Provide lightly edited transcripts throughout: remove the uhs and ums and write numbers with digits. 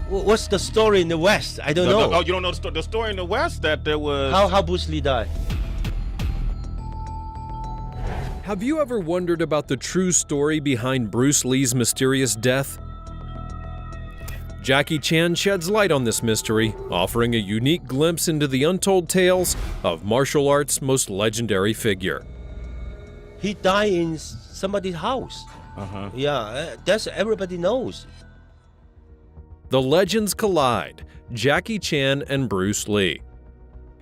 What's the story in the West? I don't know. Oh, you don't know the story in the West that there was... How Bruce Lee died? Have you ever wondered about the true story behind Bruce Lee's mysterious death? Jackie Chan sheds light on this mystery, offering a unique glimpse into the untold tales of martial arts' most legendary figure. He died in somebody's house. Yeah, that's everybody knows. The legends collide, Jackie Chan and Bruce Lee.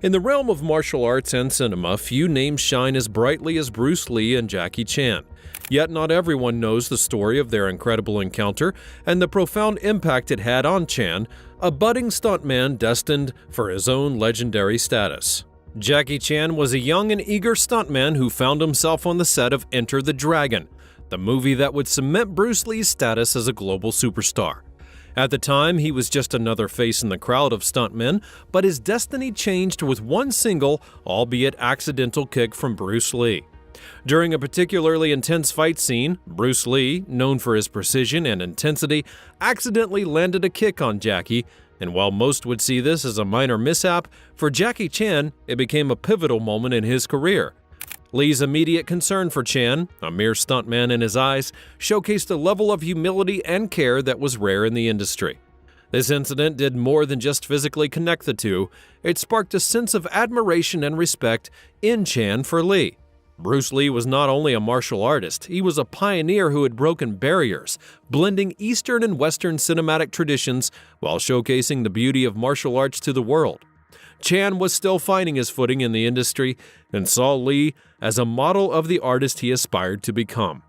In the realm of martial arts and cinema, few names shine as brightly as Bruce Lee and Jackie Chan. Yet not everyone knows the story of their incredible encounter and the profound impact it had on Chan, a budding stuntman destined for his own legendary status. Jackie Chan was a young and eager stuntman who found himself on the set of Enter the Dragon, the movie that would cement Bruce Lee's status as a global superstar. At the time, he was just another face in the crowd of stuntmen, but his destiny changed with one single, albeit accidental kick from Bruce Lee. During a particularly intense fight scene, Bruce Lee, known for his precision and intensity, accidentally landed a kick on Jackie, and while most would see this as a minor mishap, for Jackie Chan, it became a pivotal moment in his career. Lee's immediate concern for Chan, a mere stuntman in his eyes, showcased a level of humility and care that was rare in the industry. This incident did more than just physically connect the two, it sparked a sense of admiration and respect in Chan for Lee. Bruce Lee was not only a martial artist, he was a pioneer who had broken barriers, blending Eastern and Western cinematic traditions while showcasing the beauty of martial arts to the world. Chan was still finding his footing in the industry and saw Lee as a model of the artist he aspired to become.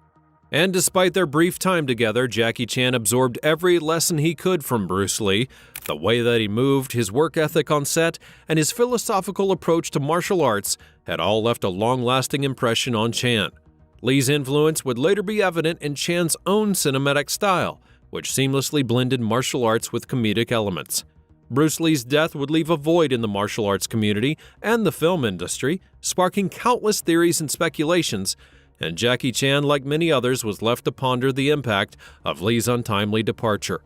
And despite their brief time together, Jackie Chan absorbed every lesson he could from Bruce Lee. The way that he moved, his work ethic on set, and his philosophical approach to martial arts had all left a long-lasting impression on Chan. Lee's influence would later be evident in Chan's own cinematic style, which seamlessly blended martial arts with comedic elements. Bruce Lee's death would leave a void in the martial arts community and the film industry, sparking countless theories and speculations, and Jackie Chan, like many others, was left to ponder the impact of Lee's untimely departure.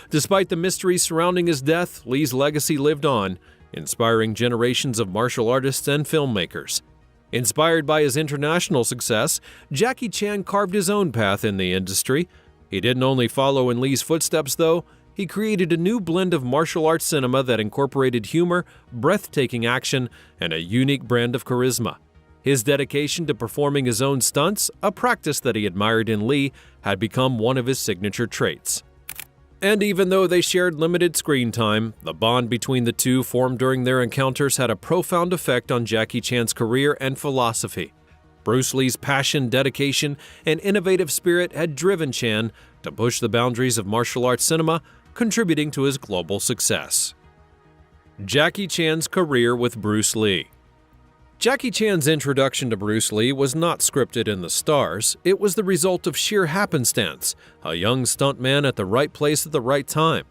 Despite the mystery surrounding his death, Lee's legacy lived on, inspiring generations of martial artists and filmmakers. Inspired by his international success, Jackie Chan carved his own path in the industry. He didn't only follow in Lee's footsteps, though. He created a new blend of martial arts cinema that incorporated humor, breathtaking action, and a unique brand of charisma. His dedication to performing his own stunts, a practice that he admired in Lee, had become one of his signature traits. And even though they shared limited screen time, the bond between the two formed during their encounters had a profound effect on Jackie Chan's career and philosophy. Bruce Lee's passion, dedication, and innovative spirit had driven Chan to push the boundaries of martial arts cinema, contributing to his global success. Jackie Chan's career with Bruce Lee. Jackie Chan's introduction to Bruce Lee was not scripted in the stars, it was the result of sheer happenstance, a young stuntman at the right place at the right time.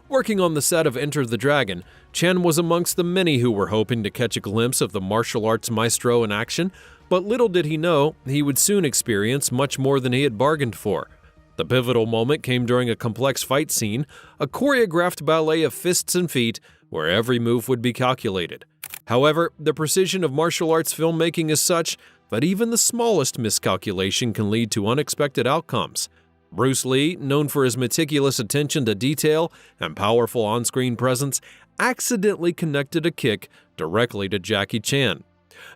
Working on the set of Enter the Dragon, Chan was amongst the many who were hoping to catch a glimpse of the martial arts maestro in action, but little did he know he would soon experience much more than he had bargained for. The pivotal moment came during a complex fight scene, a choreographed ballet of fists and feet where every move would be calculated. However, the precision of martial arts filmmaking is such that even the smallest miscalculation can lead to unexpected outcomes. Bruce Lee, known for his meticulous attention to detail and powerful on-screen presence, accidentally connected a kick directly to Jackie Chan.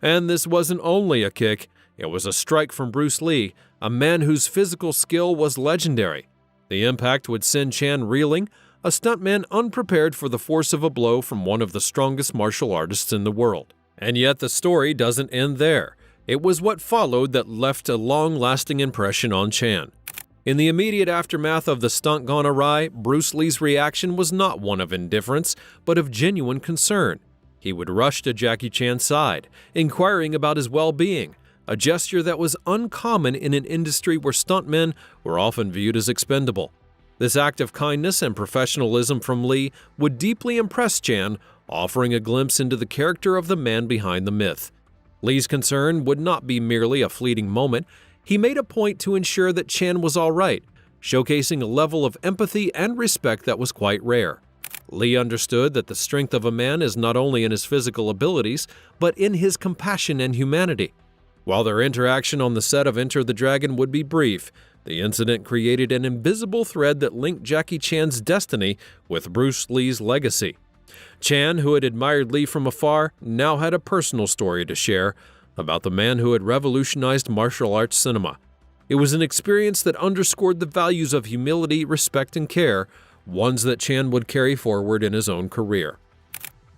And this wasn't only a kick, it was a strike from Bruce Lee, a man whose physical skill was legendary. The impact would send Chan reeling, a stuntman unprepared for the force of a blow from one of the strongest martial artists in the world. And yet the story doesn't end there. It was what followed that left a long-lasting impression on Chan. In the immediate aftermath of the stunt gone awry, Bruce Lee's reaction was not one of indifference, but of genuine concern. He would rush to Jackie Chan's side, inquiring about his well-being, a gesture that was uncommon in an industry where stuntmen were often viewed as expendable. This act of kindness and professionalism from Lee would deeply impress Chan, offering a glimpse into the character of the man behind the myth. Lee's concern would not be merely a fleeting moment. He made a point to ensure that Chan was all right, showcasing a level of empathy and respect that was quite rare. Lee understood that the strength of a man is not only in his physical abilities, but in his compassion and humanity. While their interaction on the set of Enter the Dragon would be brief, the incident created an invisible thread that linked Jackie Chan's destiny with Bruce Lee's legacy. Chan, who had admired Lee from afar, now had a personal story to share about the man who had revolutionized martial arts cinema. It was an experience that underscored the values of humility, respect, and care, ones that Chan would carry forward in his own career.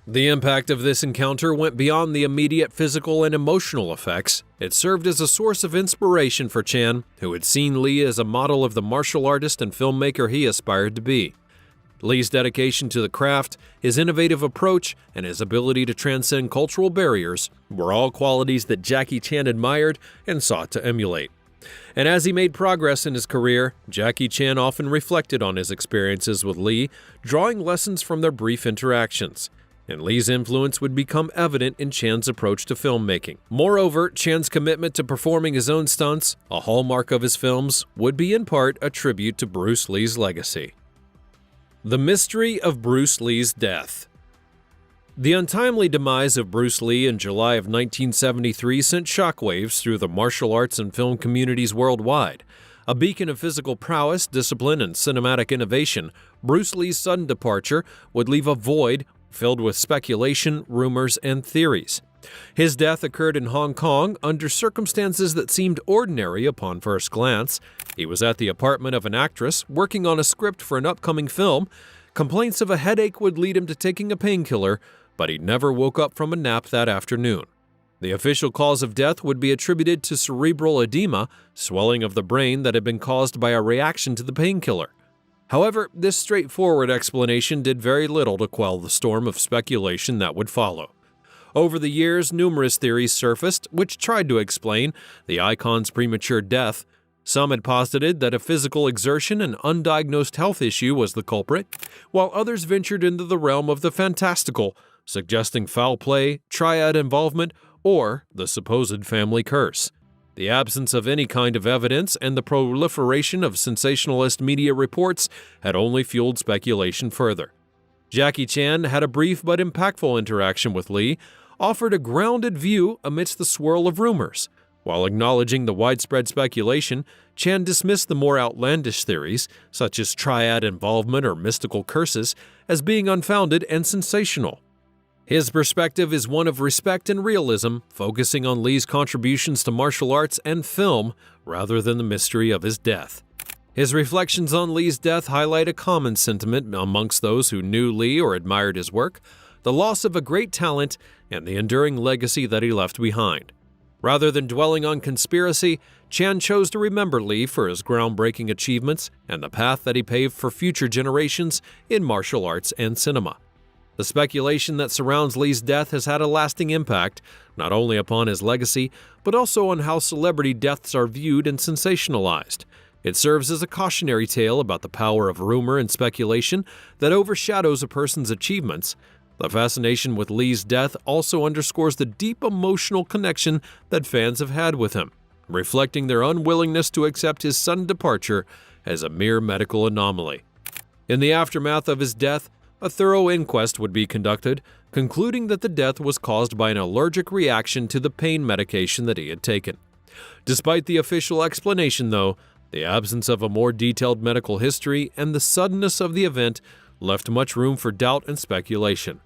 The impact of this encounter went beyond the immediate physical and emotional effects. It served as a source of inspiration for Chan, who had seen Lee as a model of the martial artist and filmmaker he aspired to be. Lee's dedication to the craft, his innovative approach, and his ability to transcend cultural barriers were all qualities that Jackie Chan admired and sought to emulate. And as he made progress in his career, Jackie Chan often reflected on his experiences with Lee, drawing lessons from their brief interactions. And Lee's influence would become evident in Chan's approach to filmmaking. Moreover, Chan's commitment to performing his own stunts, a hallmark of his films, would be in part a tribute to Bruce Lee's legacy. The mystery of Bruce Lee's death. The untimely demise of Bruce Lee in July of 1973 sent shockwaves through the martial arts and film communities worldwide. A beacon of physical prowess, discipline, and cinematic innovation, Bruce Lee's sudden departure would leave a void filled with speculation, rumors, and theories. His death occurred in Hong Kong under circumstances that seemed ordinary upon first glance. He was at the apartment of an actress working on a script for an upcoming film. Complaints of a headache would lead him to taking a painkiller, but he never woke up from a nap that afternoon. The official cause of death would be attributed to cerebral edema, swelling of the brain that had been caused by a reaction to the painkiller. However, this straightforward explanation did very little to quell the storm of speculation that would follow. Over the years, numerous theories surfaced which tried to explain the icon's premature death. Some had posited that a physical exertion and undiagnosed health issue was the culprit, while others ventured into the realm of the fantastical, suggesting foul play, triad involvement, or the supposed family curse. The absence of any kind of evidence and the proliferation of sensationalist media reports had only fueled speculation further. Jackie Chan had a brief but impactful interaction with Lee, offered a grounded view amidst the swirl of rumors. While acknowledging the widespread speculation, Chan dismissed the more outlandish theories, such as triad involvement or mystical curses, as being unfounded and sensational. His perspective is one of respect and realism, focusing on Lee's contributions to martial arts and film rather than the mystery of his death. His reflections on Lee's death highlight a common sentiment amongst those who knew Lee or admired his work: the loss of a great talent and the enduring legacy that he left behind. Rather than dwelling on conspiracy, Chan chose to remember Lee for his groundbreaking achievements and the path that he paved for future generations in martial arts and cinema. The speculation that surrounds Lee's death has had a lasting impact, not only upon his legacy, but also on how celebrity deaths are viewed and sensationalized. It serves as a cautionary tale about the power of rumor and speculation that overshadows a person's achievements. The fascination with Lee's death also underscores the deep emotional connection that fans have had with him, reflecting their unwillingness to accept his sudden departure as a mere medical anomaly. In the aftermath of his death, a thorough inquest would be conducted, concluding that the death was caused by an allergic reaction to the pain medication that he had taken. Despite the official explanation, though, the absence of a more detailed medical history and the suddenness of the event left much room for doubt and speculation.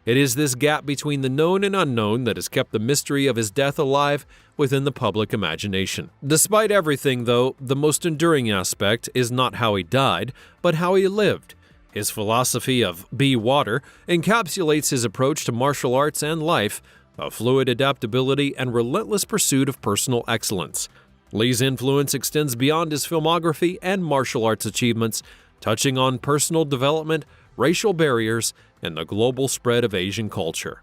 It is this gap between the known and unknown that has kept the mystery of his death alive within the public imagination. Despite everything, though, the most enduring aspect is not how he died, but how he lived. His philosophy of be water encapsulates his approach to martial arts and life, a fluid adaptability and relentless pursuit of personal excellence. Lee's influence extends beyond his filmography and martial arts achievements, touching on personal development, racial barriers, and the global spread of Asian culture.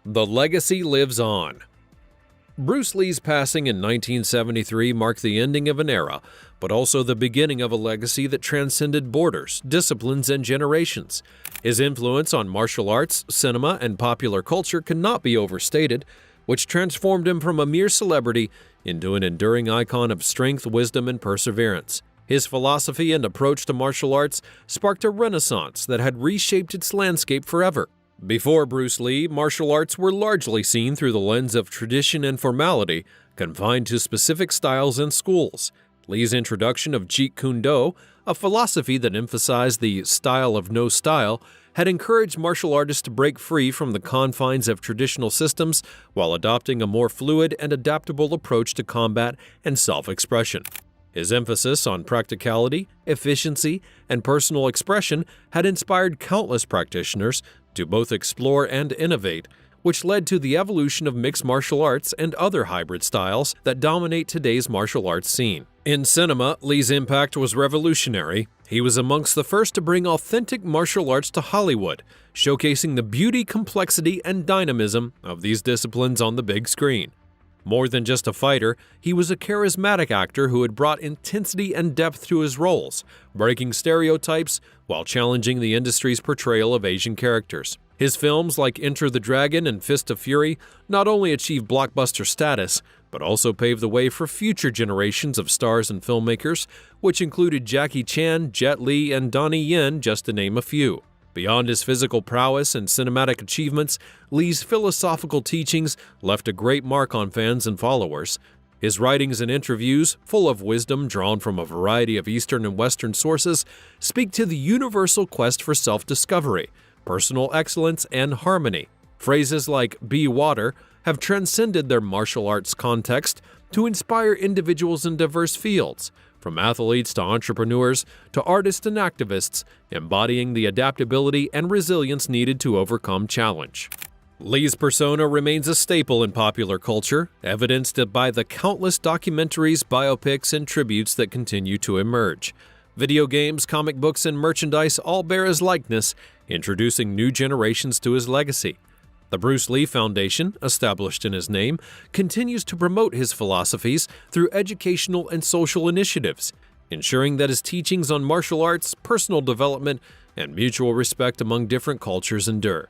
The legacy lives on. Bruce Lee's passing in 1973 marked the ending of an era, but also the beginning of a legacy that transcended borders, disciplines, and generations. His influence on martial arts, cinema, and popular culture cannot be overstated, which transformed him from a mere celebrity into an enduring icon of strength, wisdom, and perseverance. His philosophy and approach to martial arts sparked a renaissance that had reshaped its landscape forever. Before Bruce Lee, martial arts were largely seen through the lens of tradition and formality, confined to specific styles and schools. Lee's introduction of Jeet Kune Do, a philosophy that emphasized the style of no style, had encouraged martial artists to break free from the confines of traditional systems while adopting a more fluid and adaptable approach to combat and self-expression. His emphasis on practicality, efficiency, and personal expression had inspired countless practitioners to both explore and innovate, which led to the evolution of mixed martial arts and other hybrid styles that dominate today's martial arts scene. In cinema, Lee's impact was revolutionary. He was amongst the first to bring authentic martial arts to Hollywood, showcasing the beauty, complexity, and dynamism of these disciplines on the big screen. More than just a fighter, he was a charismatic actor who had brought intensity and depth to his roles, breaking stereotypes while challenging the industry's portrayal of Asian characters. His films like Enter the Dragon and Fist of Fury not only achieved blockbuster status, but also paved the way for future generations of stars and filmmakers, which included Jackie Chan, Jet Li, and Donnie Yen, just to name a few. Beyond his physical prowess and cinematic achievements, Lee's philosophical teachings left a great mark on fans and followers. His writings and interviews, full of wisdom drawn from a variety of Eastern and Western sources, speak to the universal quest for self-discovery, personal excellence, and harmony. Phrases like "be water" have transcended their martial arts context to inspire individuals in diverse fields, from athletes to entrepreneurs to artists and activists, embodying the adaptability and resilience needed to overcome challenge. Lee's persona remains a staple in popular culture, evidenced by the countless documentaries, biopics, and tributes that continue to emerge. Video games, comic books, and merchandise all bear his likeness, introducing new generations to his legacy. The Bruce Lee Foundation, established in his name, continues to promote his philosophies through educational and social initiatives, ensuring that his teachings on martial arts, personal development, and mutual respect among different cultures endure.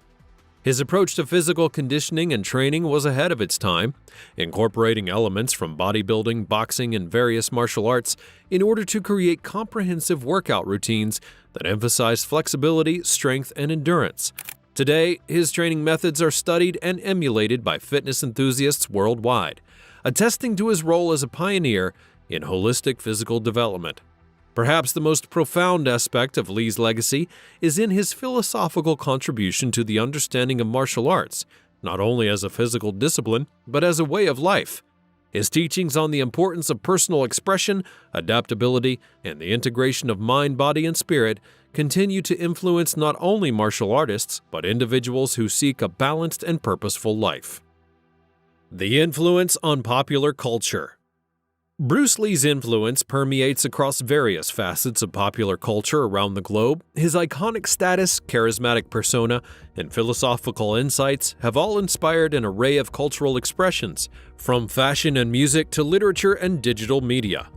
His approach to physical conditioning and training was ahead of its time, incorporating elements from bodybuilding, boxing, and various martial arts in order to create comprehensive workout routines that emphasize flexibility, strength, and endurance. Today, his training methods are studied and emulated by fitness enthusiasts worldwide, attesting to his role as a pioneer in holistic physical development. Perhaps the most profound aspect of Lee's legacy is in his philosophical contribution to the understanding of martial arts, not only as a physical discipline, but as a way of life. His teachings on the importance of personal expression, adaptability, and the integration of mind, body, and spirit continue to influence not only martial artists, but individuals who seek a balanced and purposeful life. The influence on popular culture. Bruce Lee's influence permeates across various facets of popular culture around the globe. His iconic status, charismatic persona, and philosophical insights have all inspired an array of cultural expressions, from fashion and music to literature and digital media.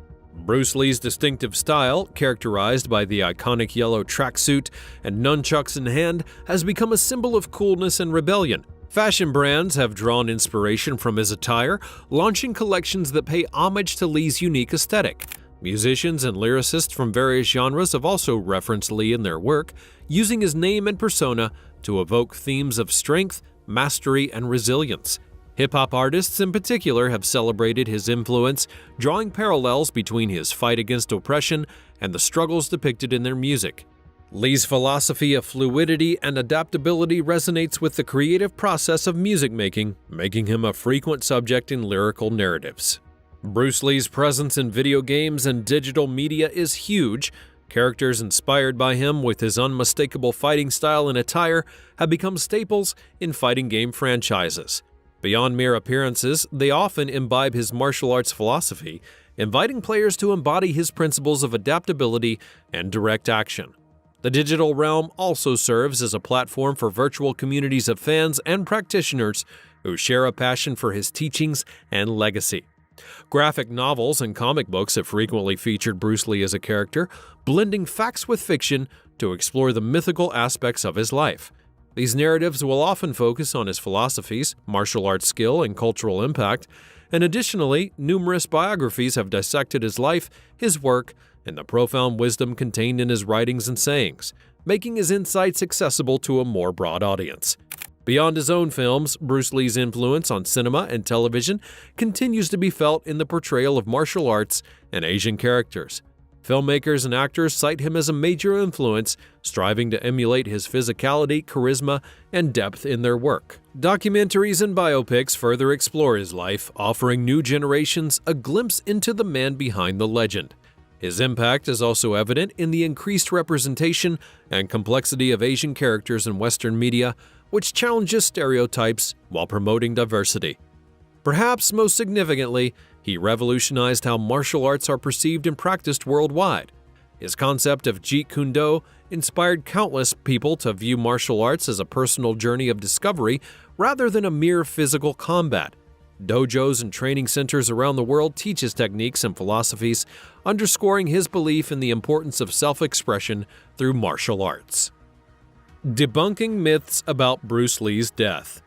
Bruce Lee's distinctive style, characterized by the iconic yellow tracksuit and nunchucks in hand, has become a symbol of coolness and rebellion. Fashion brands have drawn inspiration from his attire, launching collections that pay homage to Lee's unique aesthetic. Musicians and lyricists from various genres have also referenced Lee in their work, using his name and persona to evoke themes of strength, mastery, and resilience. Hip-hop artists in particular have celebrated his influence, drawing parallels between his fight against oppression and the struggles depicted in their music. Lee's philosophy of fluidity and adaptability resonates with the creative process of music making, making him a frequent subject in lyrical narratives. Bruce Lee's presence in video games and digital media is huge. Characters inspired by him with his unmistakable fighting style and attire have become staples in fighting game franchises. Beyond mere appearances, they often imbibe his martial arts philosophy, inviting players to embody his principles of adaptability and direct action. The digital realm also serves as a platform for virtual communities of fans and practitioners who share a passion for his teachings and legacy. Graphic novels and comic books have frequently featured Bruce Lee as a character, blending facts with fiction to explore the mythical aspects of his life. These narratives will often focus on his philosophies, martial arts skill, and cultural impact, and additionally, numerous biographies have dissected his life, his work, and the profound wisdom contained in his writings and sayings, making his insights accessible to a more broad audience. Beyond his own films, Bruce Lee's influence on cinema and television continues to be felt in the portrayal of martial arts and Asian characters. Filmmakers and actors cite him as a major influence, striving to emulate his physicality, charisma, and depth in their work. Documentaries and biopics further explore his life, offering new generations a glimpse into the man behind the legend. His impact is also evident in the increased representation and complexity of Asian characters in Western media, which challenges stereotypes while promoting diversity. Perhaps most significantly, he revolutionized how martial arts are perceived and practiced worldwide. His concept of Jeet Kune Do inspired countless people to view martial arts as a personal journey of discovery rather than a mere physical combat. Dojos and training centers around the world teach his techniques and philosophies, underscoring his belief in the importance of self-expression through martial arts. Debunking myths about Bruce Lee's death.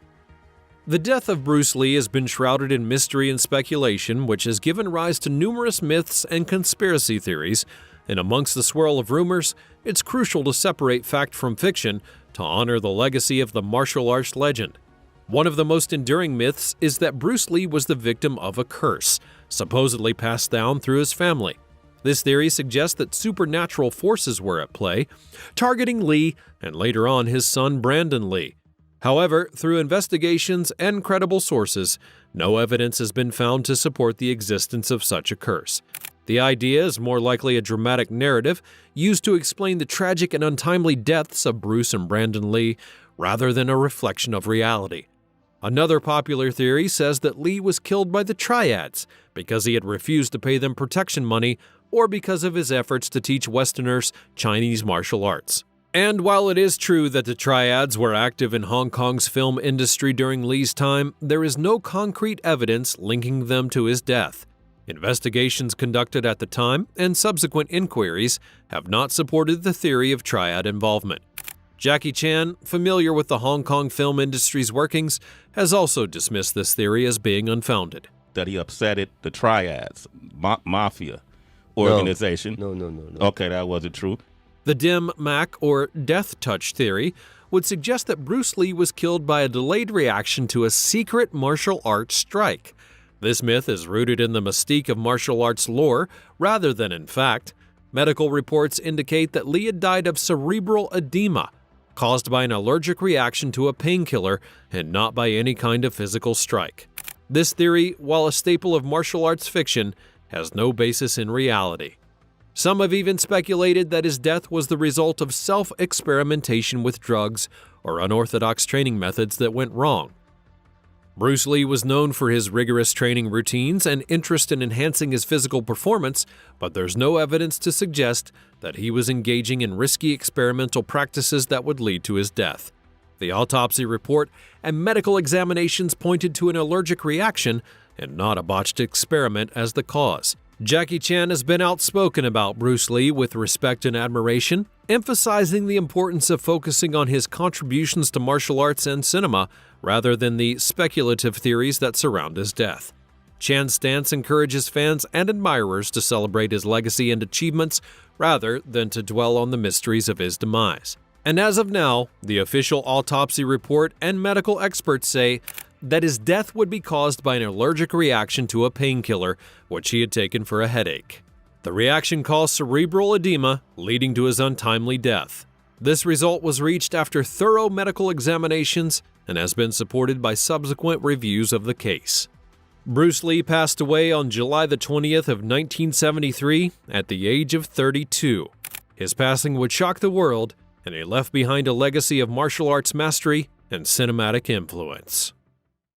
The death of Bruce Lee has been shrouded in mystery and speculation, which has given rise to numerous myths and conspiracy theories, and amongst the swirl of rumors, it's crucial to separate fact from fiction to honor the legacy of the martial arts legend. One of the most enduring myths is that Bruce Lee was the victim of a curse, supposedly passed down through his family. This theory suggests that supernatural forces were at play, targeting Lee and later on his son Brandon Lee. However, through investigations and credible sources, no evidence has been found to support the existence of such a curse. The idea is more likely a dramatic narrative used to explain the tragic and untimely deaths of Bruce and Brandon Lee, rather than a reflection of reality. Another popular theory says that Lee was killed by the Triads because he had refused to pay them protection money or because of his efforts to teach Westerners Chinese martial arts. And while it is true that the Triads were active in Hong Kong's film industry during Lee's time, there is no concrete evidence linking them to his death. Investigations conducted at the time and subsequent inquiries have not supported the theory of Triad involvement. Jackie Chan, familiar with the Hong Kong film industry's workings, has also dismissed this theory as being unfounded. That he upsetted the Triads, mafia organization. No. Okay, that wasn't true. The Dim Mak, or death touch theory, would suggest that Bruce Lee was killed by a delayed reaction to a secret martial arts strike. This myth is rooted in the mystique of martial arts lore rather than in fact. Medical reports indicate that Lee had died of cerebral edema, caused by an allergic reaction to a painkiller and not by any kind of physical strike. This theory, while a staple of martial arts fiction, has no basis in reality. Some have even speculated that his death was the result of self-experimentation with drugs or unorthodox training methods that went wrong. Bruce Lee was known for his rigorous training routines and interest in enhancing his physical performance, but there's no evidence to suggest that he was engaging in risky experimental practices that would lead to his death. The autopsy report and medical examinations pointed to an allergic reaction and not a botched experiment as the cause. Jackie Chan has been outspoken about Bruce Lee with respect and admiration, emphasizing the importance of focusing on his contributions to martial arts and cinema rather than the speculative theories that surround his death. Chan's stance encourages fans and admirers to celebrate his legacy and achievements rather than to dwell on the mysteries of his demise. And as of now, the official autopsy report and medical experts say that his death would be caused by an allergic reaction to a painkiller, which he had taken for a headache. The reaction caused cerebral edema, leading to his untimely death. This result was reached after thorough medical examinations and has been supported by subsequent reviews of the case. Bruce Lee passed away on July the 20th of 1973 at the age of 32. His passing would shock the world, and he left behind a legacy of martial arts mastery and cinematic influence.